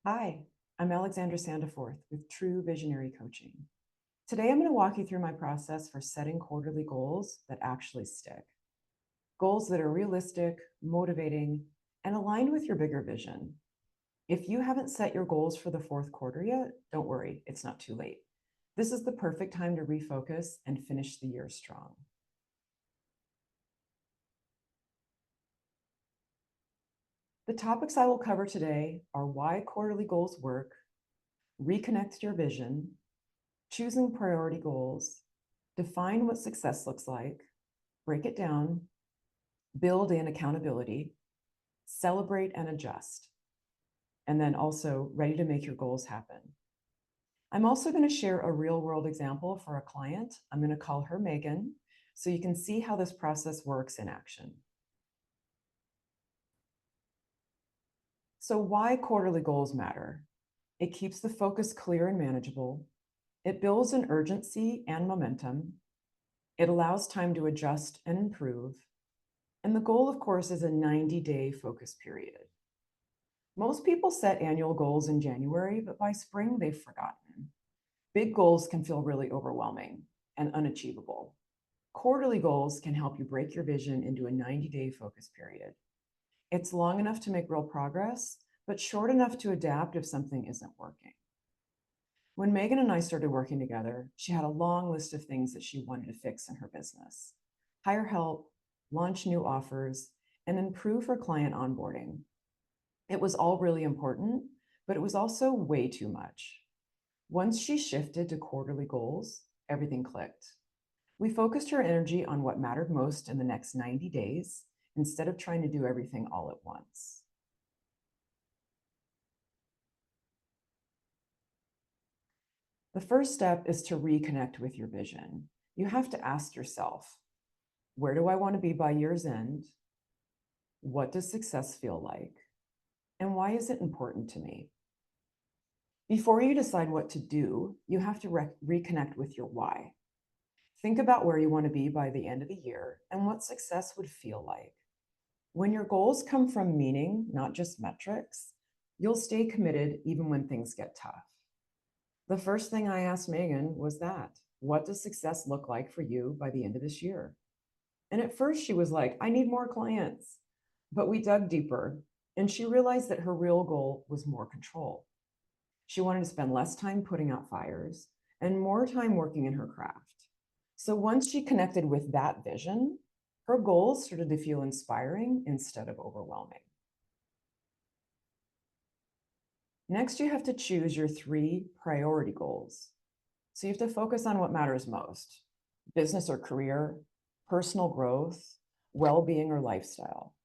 Hi, I'm Alexandra Sandiforth with True Visionary Coaching. Today, I'm going to walk you through my process for setting quarterly goals that actually stick. Goals that are realistic, motivating, and aligned with your bigger vision. If you haven't set your goals for the fourth quarter yet, don't worry, it's not too late. This is the perfect time to refocus and finish the year strong. The topics I will cover today are why quarterly goals work, reconnect your vision, choosing priority goals, define what success looks like, break it down, build in accountability, celebrate and adjust, and then also ready to make your goals happen. I'm also going to share a real world example for a client. I'm going to call her Megan, so you can see how this process works in action. So why quarterly goals matter? It keeps the focus clear and manageable. It builds an urgency and momentum. It allows time to adjust and improve. And the goal, of course, is a 90-day focus period. Most people set annual goals in January, but by spring, they've forgotten. Big goals can feel really overwhelming and unachievable. Quarterly goals can help you break your vision into a 90-day focus period. It's long enough to make real progress, but short enough to adapt if something isn't working. When Megan and I started working together, she had a long list of things that she wanted to fix in her business. Hire help, launch new offers, and improve her client onboarding. It was all really important, but it was also way too much. Once she shifted to quarterly goals, everything clicked. We focused her energy on what mattered most in the next 90 days instead of trying to do everything all at once. The first step is to reconnect with your vision. You have to ask yourself, where do I want to be by year's end? What does success feel like? And why is it important to me? Before you decide what to do, you have to reconnect with your why. Think about where you want to be by the end of the year and what success would feel like. When your goals come from meaning, not just metrics, you'll stay committed even when things get tough. The first thing I asked Megan was that, what does success look like for you by the end of this year? And at first she was like, I need more clients. But we dug deeper and she realized that her real goal was more control. She wanted to spend less time putting out fires and more time working in her craft. So once she connected with that vision, her goals started to feel inspiring instead of overwhelming. Next, you have to choose your 3 priority goals. So you have to focus on what matters most: business or career, personal growth, well-being or lifestyle.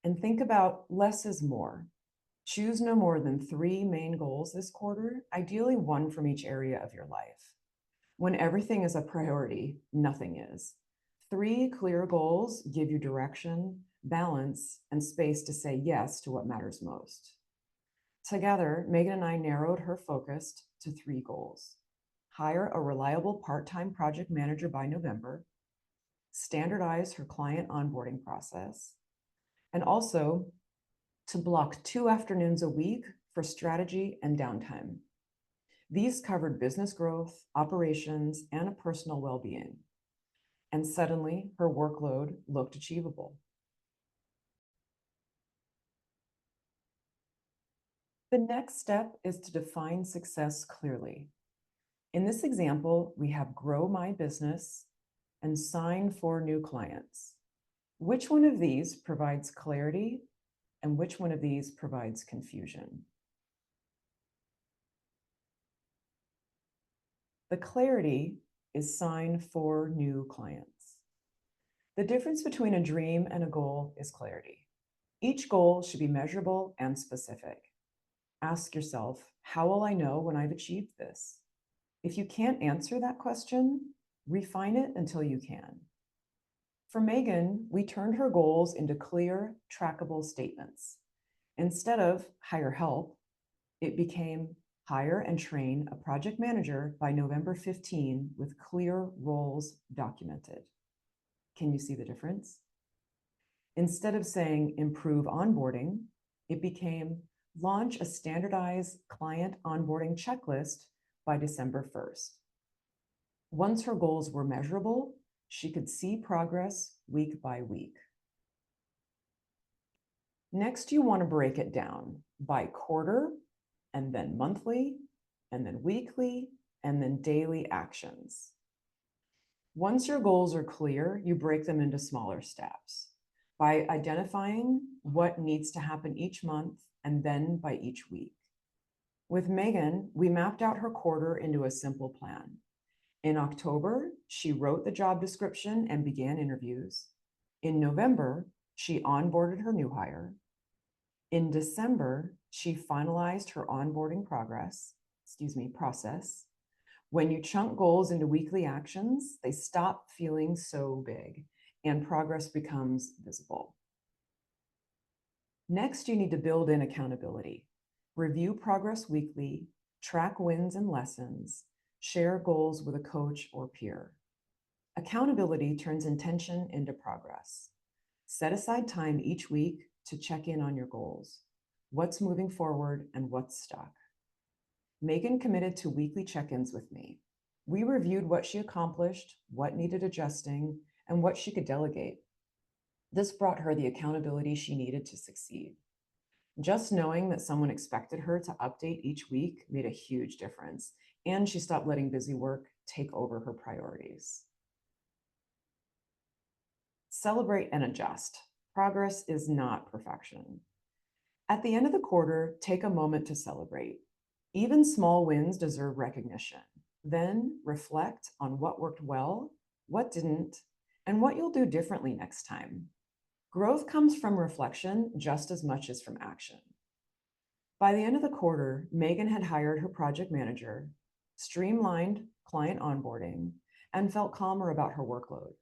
And think about less is more. Choose no more than 3 main goals this quarter, ideally 1 from each area of your life. When everything is a priority, nothing is. 3 clear goals give you direction, balance, and space to say yes to what matters most. Together, Megan and I narrowed her focus to 3 goals: hire a reliable part-time project manager by November, standardize her client onboarding process, and also to block 2 afternoons a week for strategy and downtime. These covered business growth, operations, and personal well-being. And suddenly, her workload looked achievable. The next step is to define success clearly. In this example, we have grow my business and sign 4 new clients. Which one of these provides clarity and which one of these provides confusion? The clarity is sign 4 new clients. The difference between a dream and a goal is clarity. Each goal should be measurable and specific. Ask yourself, how will I know when I've achieved this? If you can't answer that question, refine it until you can. For Megan, we turned her goals into clear, trackable statements. Instead of hire help, it became hire and train a project manager by November 15 with clear roles documented. Can you see the difference? Instead of saying improve onboarding, it became Launch a standardized client onboarding checklist by December 1st. Once her goals were measurable, she could see progress week by week. Next, you want to break it down by quarter, and then monthly, and then weekly, and then daily actions. Once your goals are clear, you break them into smaller steps by identifying what needs to happen each month and then by each week. With Megan, we mapped out her quarter into a simple plan. In October, she wrote the job description and began interviews. In November, she onboarded her new hire. In December, she finalized her onboarding process. When you chunk goals into weekly actions, they stop feeling so big and progress becomes visible. Next, you need to build in accountability. Review progress weekly, track wins and lessons, share goals with a coach or peer. Accountability turns intention into progress. Set aside time each week to check in on your goals. What's moving forward and what's stuck? Megan committed to weekly check-ins with me. We reviewed what she accomplished, what needed adjusting, and what she could delegate. This brought her the accountability she needed to succeed. Just knowing that someone expected her to update each week made a huge difference, and she stopped letting busy work take over her priorities. Celebrate and adjust. Progress is not perfection. At the end of the quarter, take a moment to celebrate. Even small wins deserve recognition. Then reflect on what worked well, what didn't, and what you'll do differently next time. Growth comes from reflection just as much as from action. By the end of the quarter, Megan had hired her project manager, streamlined client onboarding, and felt calmer about her workload.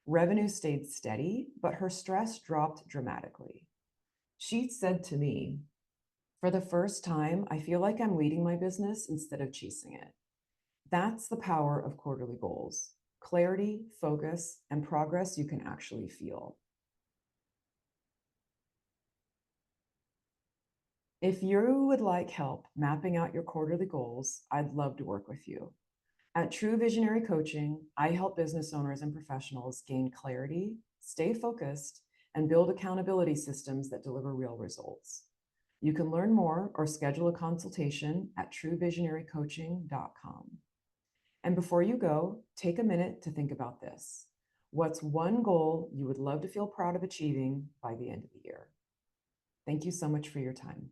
Revenue stayed steady, but her stress dropped dramatically. She said to me, "For the first time, I feel like I'm leading my business instead of chasing it." That's the power of quarterly goals: clarity, focus, and progress you can actually feel. If you would like help mapping out your quarterly goals, I'd love to work with you. At True Visionary Coaching, I help business owners and professionals gain clarity, stay focused, and build accountability systems that deliver real results. You can learn more or schedule a consultation at truevisionarycoaching.com. And before you go, take a minute to think about this. What's one goal you would love to feel proud of achieving by the end of the year? Thank you so much for your time.